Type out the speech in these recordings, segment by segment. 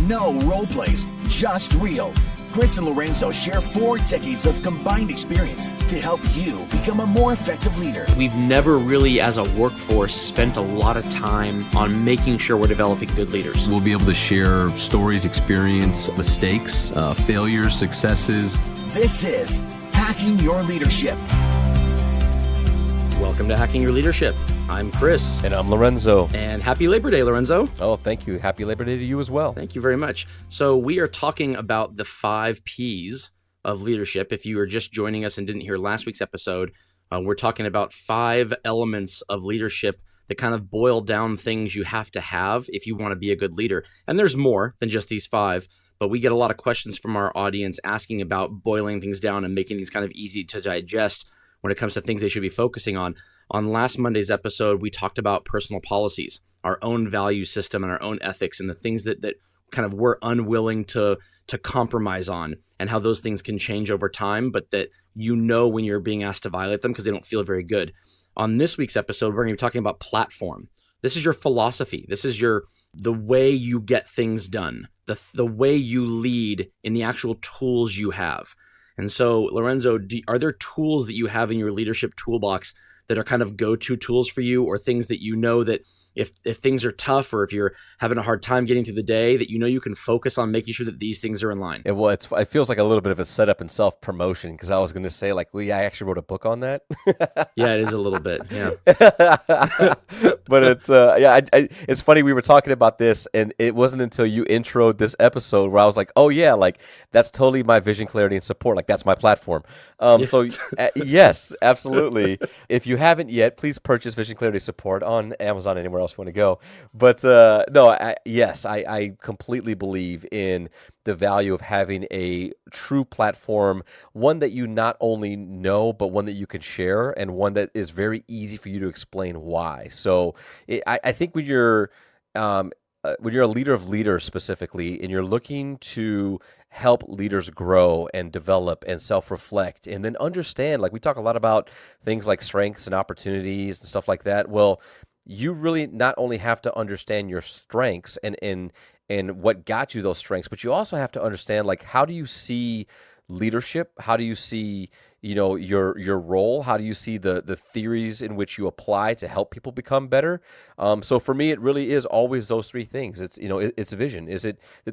No role plays, just real. Chris and Lorenzo share 4 decades of combined experience to help you become a more effective leader. We've never really, as a workforce, spent a lot of time on making sure we're developing good leaders. We'll be able to share stories, experience, mistakes, failures, successes. This is Hacking Your Leadership. Welcome to Hacking Your Leadership. I'm Chris. And I'm Lorenzo. And happy Labor Day, Lorenzo. Oh, thank you. Happy Labor Day to you as well. Thank you very much. So we are talking about the 5 Ps of leadership. If you are just joining us and didn't hear last week's episode, we're talking about 5 elements of leadership that kind of boil down things you have to have if you want to be a good leader. And there's more than just these 5, but we get a lot of questions from our audience asking about boiling things down and making these kind of easy to digest when it comes to things they should be focusing on. On last Monday's episode, we talked about personal policies, our own value system and our own ethics, and the things that kind of we're unwilling to compromise on, and how those things can change over time, but that you know when you're being asked to violate them because they don't feel very good. On this week's episode, we're going to be talking about platform. This is your philosophy. This is the way you get things done, the way you lead in the actual tools you have. And so, Lorenzo, are there tools that you have in your leadership toolbox that are kind of go-to tools for you, or things that you know that if things are tough or if you're having a hard time getting through the day, that you know you can focus on making sure that these things are in line? Well, it feels like a little bit of a setup and self-promotion, because I was going to say, I actually wrote a book on that. Yeah, it is a little bit, yeah. But it's funny, we were talking about this, and it wasn't until you introed this episode where I was like, oh yeah, that's totally my vision, clarity, and support. That's my platform. So yes, absolutely. If you haven't yet, please purchase Vision, Clarity, Support on Amazon, anywhere else you want to go. But I completely believe in the value of having a true platform, one that you not only know, but one that you can share, and one that is very easy for you to explain why. So I think when you're a leader of leaders specifically, and you're looking to help leaders grow and develop and self-reflect, and then understand, we talk a lot about things like strengths and opportunities and stuff like that. Well, you really not only have to understand your strengths and what got you those strengths, but you also have to understand, how do you see leadership? How do you see, your role? How do you see the theories in which you apply to help people become better? So for me, it really is always those 3 things. It's, it's vision.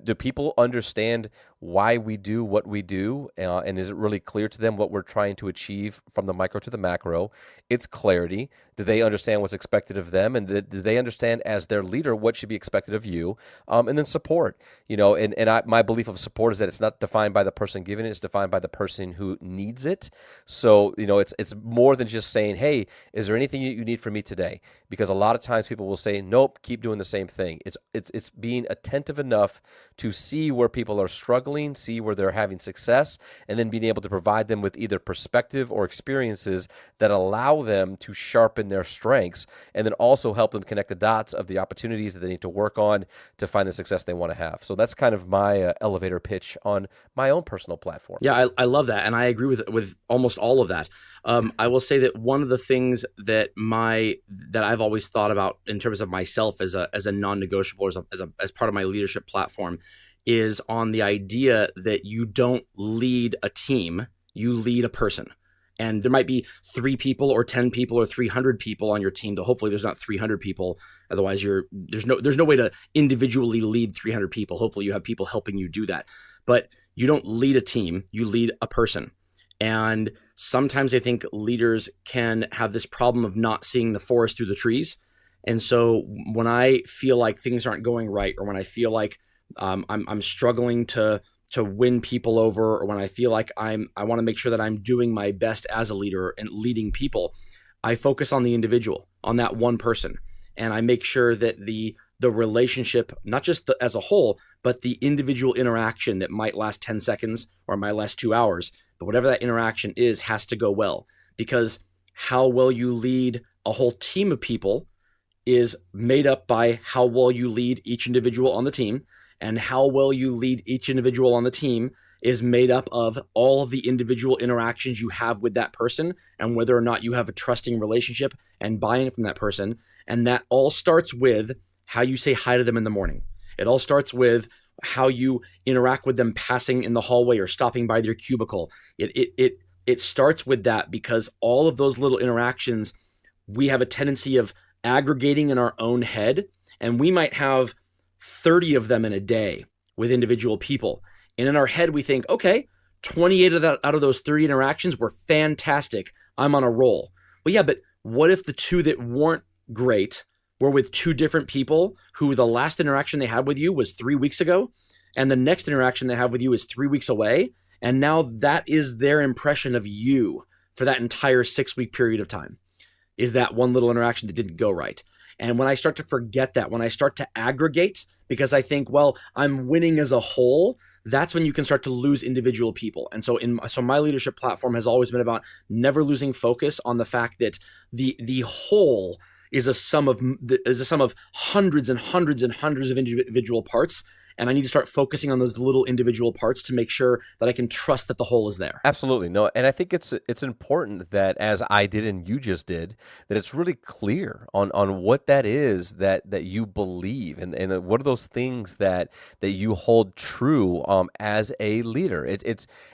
Do people understand why we do what we do? And is it really clear to them what we're trying to achieve from the micro to the macro? It's clarity. Do they understand what's expected of them? And do they understand, as their leader, what should be expected of you? And then support, my belief of support is that it's not defined by the person giving it, it's defined by the person who needs it. So, it's more than just saying, hey, is there anything you need from me today? Because a lot of times people will say, nope, keep doing the same thing. It's being attentive enough to see where people are struggling, see where they're having success, and then being able to provide them with either perspective or experiences that allow them to sharpen their strengths, and then also help them connect the dots of the opportunities that they need to work on to find the success they want to have. So that's kind of my elevator pitch on my own personal platform. Yeah, I love that, and I agree with almost all of that. I will say that one of the things that I've always thought about in terms of myself as a non-negotiable, as part of my leadership platform, is on the idea that you don't lead a team, you lead a person. And there might be 3 people or 10 people or 300 people on your team, though hopefully there's not 300 people. Otherwise, there's no way to individually lead 300 people. Hopefully you have people helping you do that. But you don't lead a team, you lead a person. And sometimes I think leaders can have this problem of not seeing the forest through the trees. And so when I feel like things aren't going right, or when I feel like I'm struggling to win people over, or when I feel like I want to make sure that I'm doing my best as a leader and leading people, I focus on the individual, on that one person. And I make sure that the relationship, not just as a whole, but the individual interaction that might last 10 seconds or might last 2 hours, but whatever that interaction is, has to go well. Because how well you lead a whole team of people is made up by how well you lead each individual on the team, and how well you lead each individual on the team is made up of all of the individual interactions you have with that person, and whether or not you have a trusting relationship and buy-in from that person. And that all starts with how you say hi to them in the morning. It all starts with how you interact with them passing in the hallway or stopping by their cubicle. It starts with that, because all of those little interactions, we have a tendency of aggregating in our own head, and we might have 30 of them in a day with individual people. And in our head, we think, okay, 28 out of those 30 interactions were fantastic. I'm on a roll. Well, yeah, but what if the two that weren't great were with two different people who the last interaction they had with you was 3 weeks ago, and the next interaction they have with you is 3 weeks away, and now that is their impression of you for that entire 6-week period of time, is that one little interaction that didn't go right. And when I start to forget that, when I start to aggregate, because I think, well, I'm winning as a whole, that's when you can start to lose individual people. And so my leadership platform has always been about never losing focus on the fact that the whole is a sum of hundreds and hundreds and hundreds of individual parts. And I need to start focusing on those little individual parts to make sure that I can trust that the whole is there. Absolutely. No, and I think it's important that, as I did and you just did, that it's really clear on what that is that you believe, and what are those things that you hold true as a leader.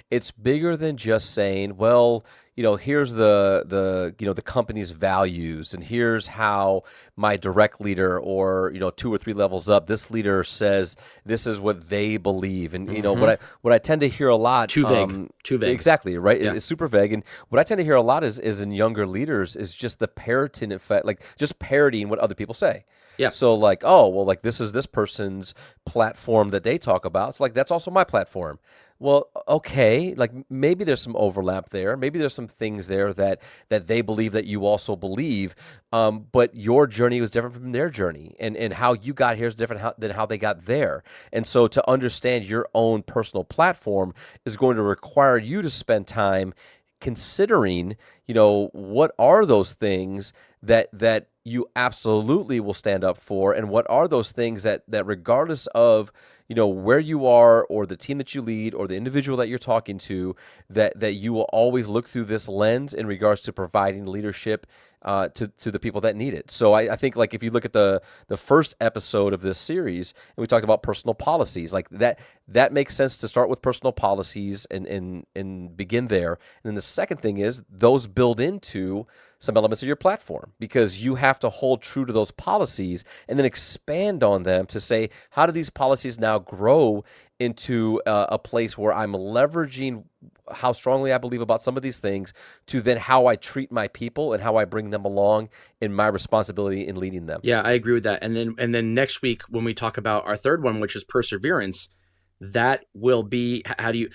It's bigger than just saying, well, here's the company's values, and here's how my direct leader, or 2 or 3 levels up, this leader says this is what they believe. And what I tend to hear a lot, too vague. Exactly, right? Yeah. It's super vague. And what I tend to hear a lot is in younger leaders is just the parroting effect, like just parroting what other people say. Yeah. So like, oh, well, like this is this person's platform that they talk about. So like, that's also my platform. Well, okay, like maybe there's some overlap there. Maybe there's some things there that they believe that you also believe, but your journey was different from their journey, and how you got here is different than how they got there. And so to understand your own personal platform is going to require you to spend time considering, what are those things that you absolutely will stand up for, and what are those things that regardless of where you are, or the team that you lead, or the individual that you're talking to, that you will always look through this lens in regards to providing leadership to the people that need it. So I think, like, if you look at the first episode of this series, and we talked about personal policies, like that makes sense to start with personal policies and begin there. And then the second thing is those build into some elements of your platform, because you have to hold true to those policies and then expand on them to say, how do these policies now grow into a place where I'm leveraging how strongly I believe about some of these things to then how I treat my people and how I bring them along in my responsibility in leading them. Yeah, I agree with that. And then next week, when we talk about our third one, which is perseverance, that will be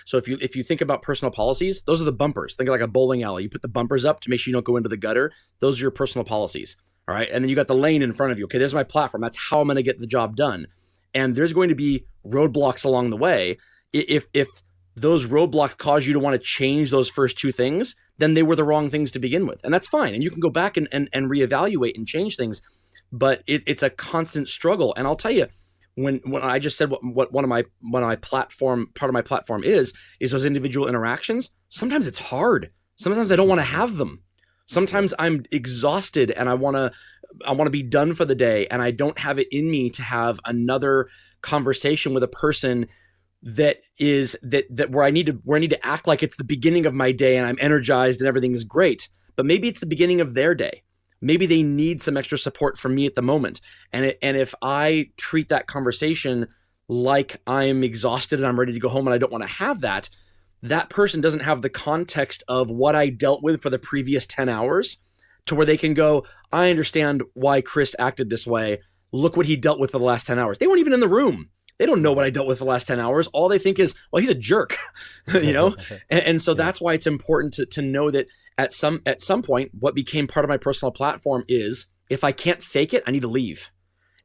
so if you think about personal policies, those are the bumpers. Think of like a bowling alley. You put the bumpers up to make sure you don't go into the gutter. Those are your personal policies. All right. And then you got the lane in front of you. Okay, there's my platform. That's how I'm going to get the job done. And there's going to be roadblocks along the way. If those roadblocks cause you to want to change those first two things, then they were the wrong things to begin with. And that's fine. And you can go back and reevaluate and change things. But it's a constant struggle. And I'll tell you, when I just said what one of my platform, part of my platform is those individual interactions, sometimes it's hard. Sometimes I don't want to have them. Sometimes I'm exhausted and I want to be done for the day, and I don't have it in me to have another conversation with a person that where I need to act like it's the beginning of my day and I'm energized and everything is great. But maybe it's the beginning of their day. Maybe they need some extra support from me at the moment. And if I treat that conversation like I'm exhausted and I'm ready to go home and I don't want to have that person doesn't have the context of what I dealt with for the previous 10 hours to where they can go, I understand why Chris acted this way. Look what he dealt with for the last 10 hours. They weren't even in the room. They don't know what I dealt with for the last 10 hours. All they think is, well, he's a jerk, and so that's why it's important to know that at some point, what became part of my personal platform is, if I can't fake it, I need to leave.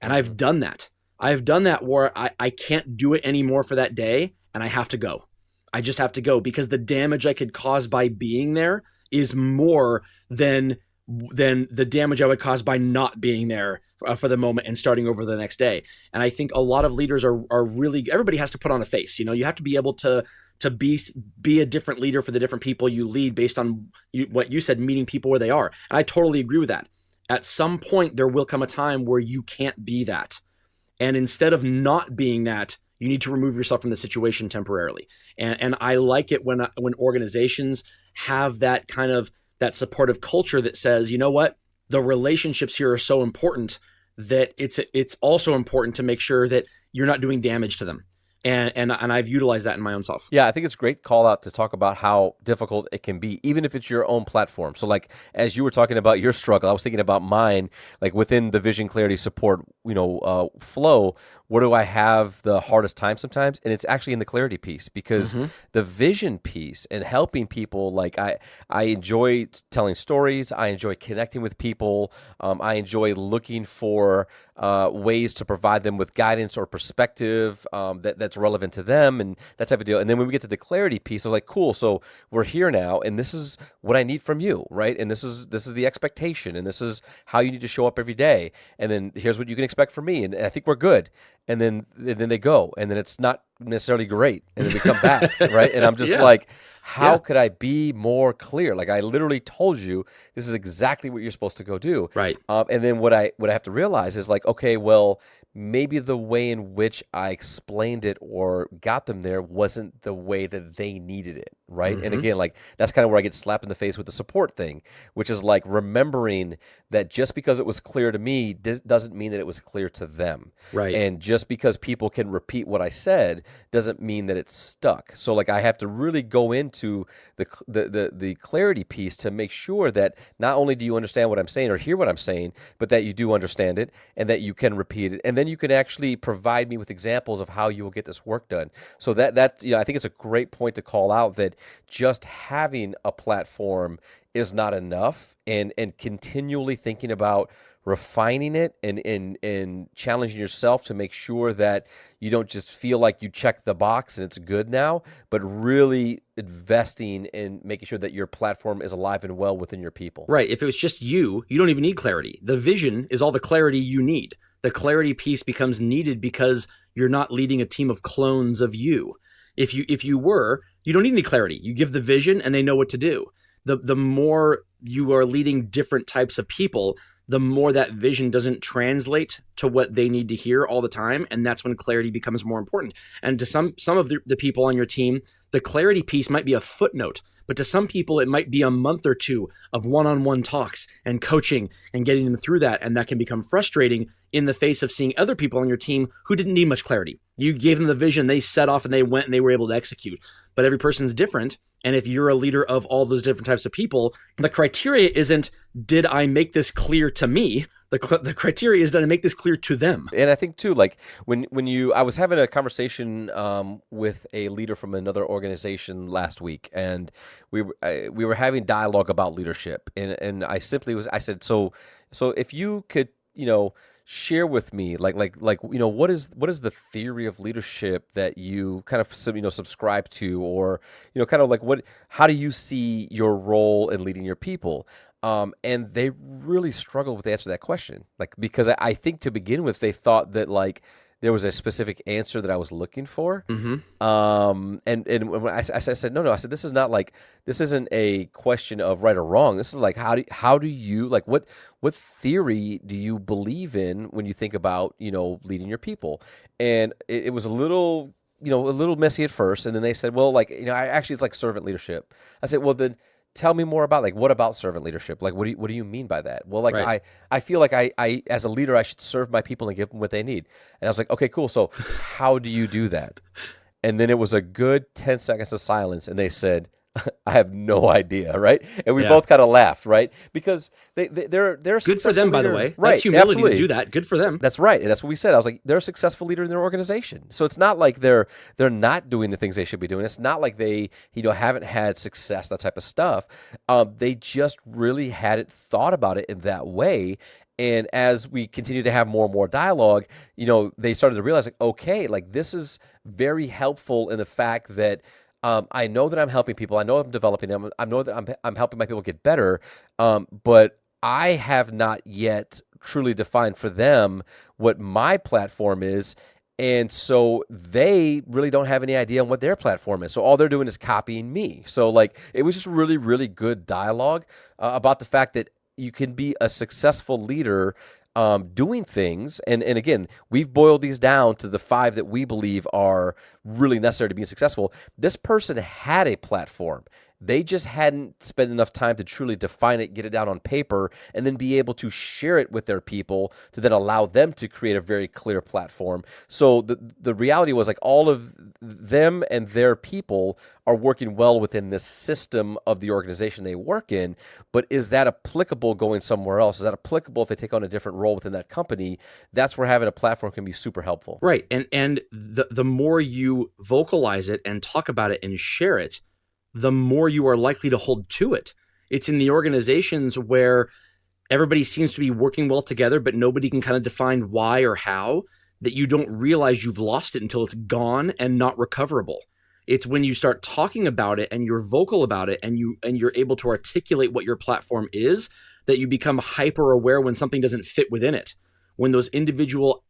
And I've done that. I've done that where I can't do it anymore for that day, and I have to go. I just have to go, because the damage I could cause by being there is more than the damage I would cause by not being there for the moment and starting over the next day. And I think a lot of leaders are really, everybody has to put on a face. You have to be able to be a different leader for the different people you lead based on what you said, meeting people where they are. And I totally agree with that. At some point, there will come a time where you can't be that. And instead of not being that, You need to remove yourself from the situation temporarily. And I like it when organizations have that kind of that supportive culture that says, you know what, the relationships here are so important that it's also important to make sure that you're not doing damage to them. And I've utilized that in my own self. Yeah, I think it's a great call out to talk about how difficult it can be, even if it's your own platform. So like, as you were talking about your struggle, I was thinking about mine, like within the vision clarity support, flow, where do I have the hardest time sometimes? And it's actually in the clarity piece, because the vision piece and helping people, like I enjoy telling stories. I enjoy connecting with people. I enjoy looking for ways to provide them with guidance or perspective that's relevant to them and that type of deal. And then when we get to the clarity piece, I'm like, cool, so we're here now, and this is what I need from you, right? And this is the expectation, and this is how you need to show up every day. And then here's what you can expect from me, and I think we're good. And then they go, and then it's not necessarily great, and then they come back, right? And I'm just like, how could I be more clear? Like, I literally told you this is exactly what you're supposed to go do, right? And then what I have to realize is like, okay, well, maybe the way in which I explained it or got them there wasn't the way that they needed it, right? And again, like, that's kind of where I get slapped in the face with the support thing, which is like remembering that just because it was clear to me doesn't mean that it was clear to them, right? And just because people can repeat what I said doesn't mean that it's stuck. So like, I have to really go into the clarity piece to make sure that not only do you understand what I'm saying or hear what I'm saying, but that you do understand it and that you can repeat it, and then you can actually provide me with examples of how you will get this work done. So that I think it's a great point to call out, that just having a platform is not enough, and continually thinking about refining it and challenging yourself to make sure that you don't just feel like you check the box and it's good now, but really investing in making sure that your platform is alive and well within your people. Right. If it was just you don't even need clarity. The vision is all the clarity you need. The clarity piece becomes needed because you're not leading a team of clones of you. If you were, you don't need any clarity. You give the vision and they know what to do. The more you are leading different types of people, the more that vision doesn't translate to what they need to hear all the time. And that's when clarity becomes more important. And to some of the people on your team, the clarity piece might be a footnote, but to some people, it might be a month or two of one-on-one talks and coaching and getting them through that. And that can become frustrating in the face of seeing other people on your team who didn't need much clarity. You gave them the vision, they set off and they went and they were able to execute. But every person's different. And if you're a leader of all those different types of people, the criteria isn't, did I make this clear to me? The criteria is, did I make this clear to them? And I think too, like I was having a conversation with a leader from another organization last week, and we were having dialogue about leadership, and I said, so if you could, share with me, like what is the theory of leadership that you kind of subscribe to, or kind of like how do you see your role in leading your people? And they really struggled with the answer to that question, like, because I think to begin with they thought that like there was a specific answer that I was looking for. And when I said no, I said this isn't a question of right or wrong. This is like how do you like what theory do you believe in when you think about leading your people? And it was a little messy at first, and then they said, well, like actually it's like servant leadership. I said, well then, tell me more about, like, what about servant leadership? Like, what do you mean by that? Well, like, right. I feel like I as a leader, I should serve my people and give them what they need. And I was like, okay, cool. So how do you do that? And then it was a good 10 seconds of silence. And they said, I have no idea, right? And we both kind of laughed, right? Because they're good for them, by the way. Right, that's humility absolutely. To do that. Good for them. That's right, and that's what we said. I was like, they're a successful leader in their organization, so it's not like they're not doing the things they should be doing. It's not like they haven't had success, that type of stuff. They just really hadn't thought about it in that way. And as we continue to have more and more dialogue, they started to realize, like, okay, like this is very helpful in the fact that. I know that I'm helping people. I know I'm developing them. I know that I'm helping my people get better. But I have not yet truly defined for them what my platform is. And so they really don't have any idea on what their platform is. So all they're doing is copying me. So like it was just really, really good dialogue about the fact that you can be a successful leader doing things. And again, we've boiled these down to the 5 that we believe are really necessary to be successful. This person had a platform. They just hadn't spent enough time to truly define it, get it down on paper, and then be able to share it with their people to then allow them to create a very clear platform. So the reality was like all of them and their people are working well within this system of the organization they work in, but is that applicable going somewhere else? Is that applicable if they take on a different role within that company? That's where having a platform can be super helpful. Right. And the more you vocalize it and talk about it and share it, the more you are likely to hold to it. It's in the organizations where everybody seems to be working well together, but nobody can kind of define why or how, that you don't realize you've lost it until it's gone and not recoverable. It's when you start talking about it and you're vocal about it and you're able to articulate what your platform is, that you become hyper aware when something doesn't fit within it. When those individual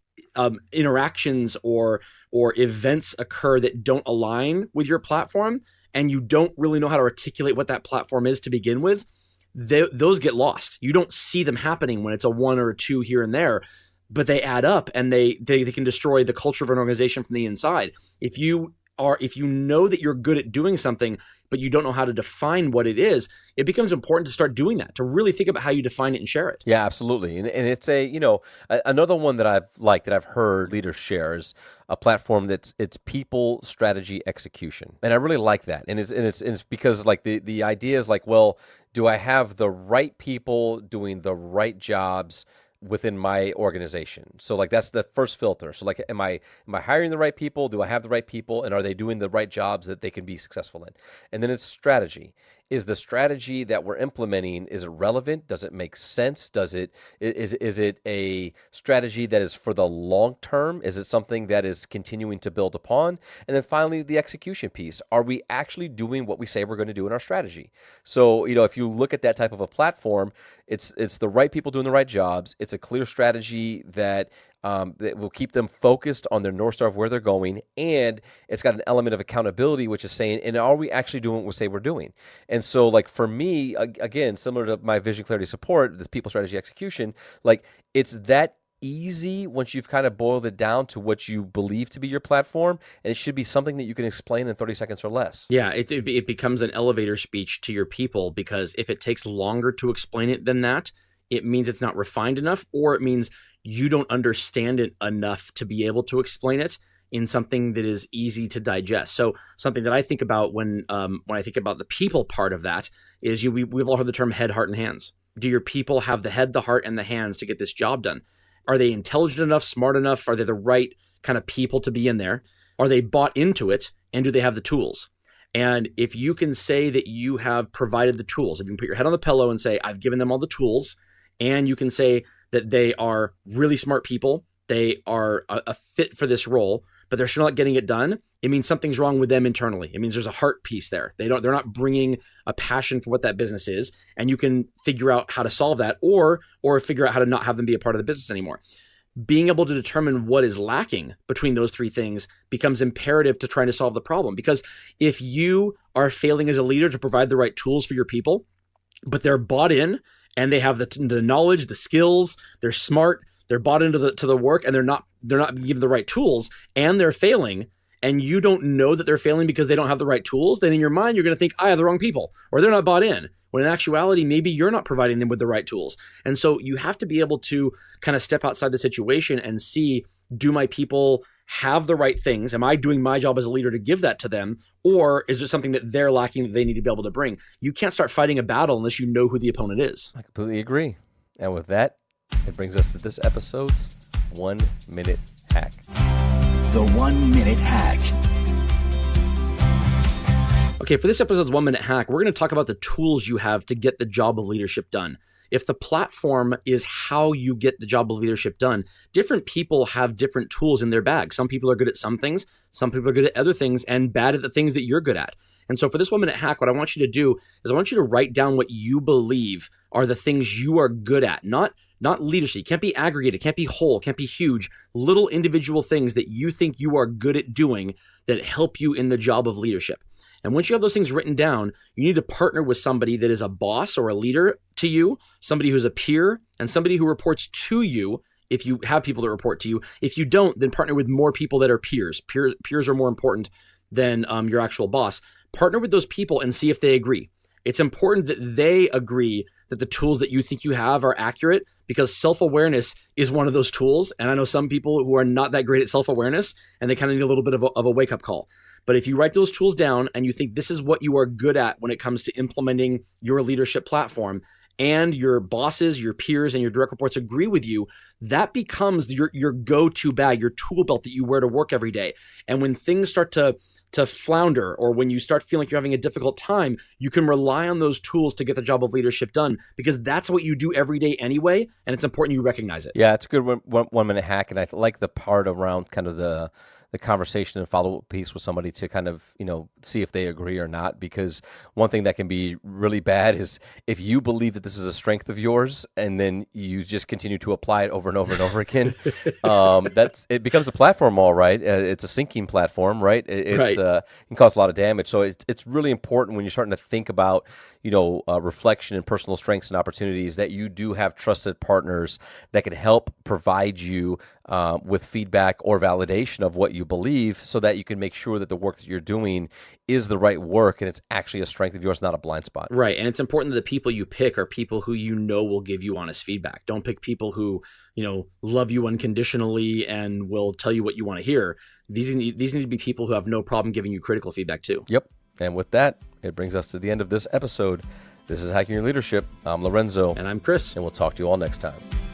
interactions or events occur that don't align with your platform, and you don't really know how to articulate what that platform is to begin with, those get lost. You don't see them happening when it's a 1 or a 2 here and there, but they add up and they can destroy the culture of an organization from the inside. If you know that you're good at doing something, but you don't know how to define what it is, it becomes important to start doing that, to really think about how you define it and share it. Yeah, absolutely. And it's another one that I've heard leaders share is a platform it's people, strategy, execution. And I really like that. And it's because like the idea is like, well, do I have the right people doing the right jobs within my organization? So like that's the first filter. So like am I hiring the right people? Do I have the right people, and are they doing the right jobs that they can be successful in? And then it's strategy. Is the strategy that we're implementing, is it relevant? Does it make sense? Is it a strategy that is for the long term? Is it something that is continuing to build upon? And then finally, the execution piece. Are we actually doing what we say we're going to do in our strategy? So, if you look at that type of a platform, it's the right people doing the right jobs. It's a clear strategy that will keep them focused on their North Star of where they're going. And it's got an element of accountability, which is saying, and are we actually doing what we say we're doing? And so like for me, again, similar to my vision, clarity, support, this people, strategy, execution, like it's that easy once you've kind of boiled it down to what you believe to be your platform. And it should be something that you can explain in 30 seconds or less. Yeah, it becomes an elevator speech to your people, because if it takes longer to explain it than that, it means it's not refined enough, or it means you don't understand it enough to be able to explain it in something that is easy to digest. So something that I think about when I think about the people part of that is we've all heard the term head, heart, and hands. Do your people have the head, the heart, and the hands to get this job done? Are they intelligent enough, smart enough? Are they the right kind of people to be in there? Are they bought into it? And do they have the tools? And if you can say that you have provided the tools, if you can put your head on the pillow and say, I've given them all the tools, and you can say that they are really smart people, they are a fit for this role, but they're still not getting it done, it means something's wrong with them internally. It means there's a heart piece there. They're not bringing a passion for what that business is, and you can figure out how to solve that, or figure out how to not have them be a part of the business anymore. Being able to determine what is lacking between those three things becomes imperative to trying to solve the problem. Because if you are failing as a leader to provide the right tools for your people, but they're bought in and they have the knowledge, the skills, they're smart, they're bought into the work, and they're not given the right tools, and they're failing, and you don't know that they're failing because they don't have the right tools, then in your mind, you're going to think, I have the wrong people, or they're not bought in. When in actuality, maybe you're not providing them with the right tools. And so you have to be able to kind of step outside the situation and see, do my people have the right things? Am I doing my job as a leader to give that to them? Or is there something that they're lacking that they need to be able to bring? You can't start fighting a battle unless you know who the opponent is. I completely agree. And with that, it brings us to this episode's 1 minute hack. The 1 minute hack. Okay, for this episode's 1 minute hack, we're going to talk about the tools you have to get the job of leadership done. If the platform is how you get the job of leadership done, different people have different tools in their bag. Some people are good at some things, some people are good at other things, and bad at the things that you're good at. And so for this 1 minute hack, what I want you to do is I want you to write down what you believe are the things you are good at, not leadership. It can't be aggregated, it can't be whole, it can't be huge. Little individual things that you think you are good at doing that help you in the job of leadership. And once you have those things written down, you need to partner with somebody that is a boss or a leader to you, somebody who's a peer, and somebody who reports to you if you have people that report to you. If you don't, then partner with more people that are peers. Peers are more important than your actual boss. Partner with those people and see if they agree. It's important that they agree that the tools that you think you have are accurate, because self-awareness is one of those tools. And I know some people who are not that great at self-awareness, and they kind of need a little bit of a wake-up call. But if you write those tools down and you think this is what you are good at when it comes to implementing your leadership platform, and your bosses, your peers, and your direct reports agree with you, that becomes your go-to bag, your tool belt that you wear to work every day. And when things start to flounder, or when you start feeling like you're having a difficult time, you can rely on those tools to get the job of leadership done, because that's what you do every day anyway, and it's important you recognize it. Yeah, it's a good one-minute hack, and I like the part around kind of the conversation and follow-up piece with somebody to kind of, see if they agree or not. Because one thing that can be really bad is if you believe that this is a strength of yours and then you just continue to apply it over and over and over again, it becomes a platform, all right. It's a sinking platform, right? It can cause a lot of damage. So it's really important when you're starting to think about, reflection and personal strengths and opportunities, that you do have trusted partners that can help provide you with feedback or validation of what you believe, so that you can make sure that the work that you're doing is the right work and it's actually a strength of yours, not a blind spot. Right. And it's important that the people you pick are people who will give you honest feedback. Don't pick people who, love you unconditionally and will tell you what you want to hear. These need to be people who have no problem giving you critical feedback too. Yep. And with that, it brings us to the end of this episode. This is Hacking Your Leadership. I'm Lorenzo. And I'm Chris. And we'll talk to you all next time.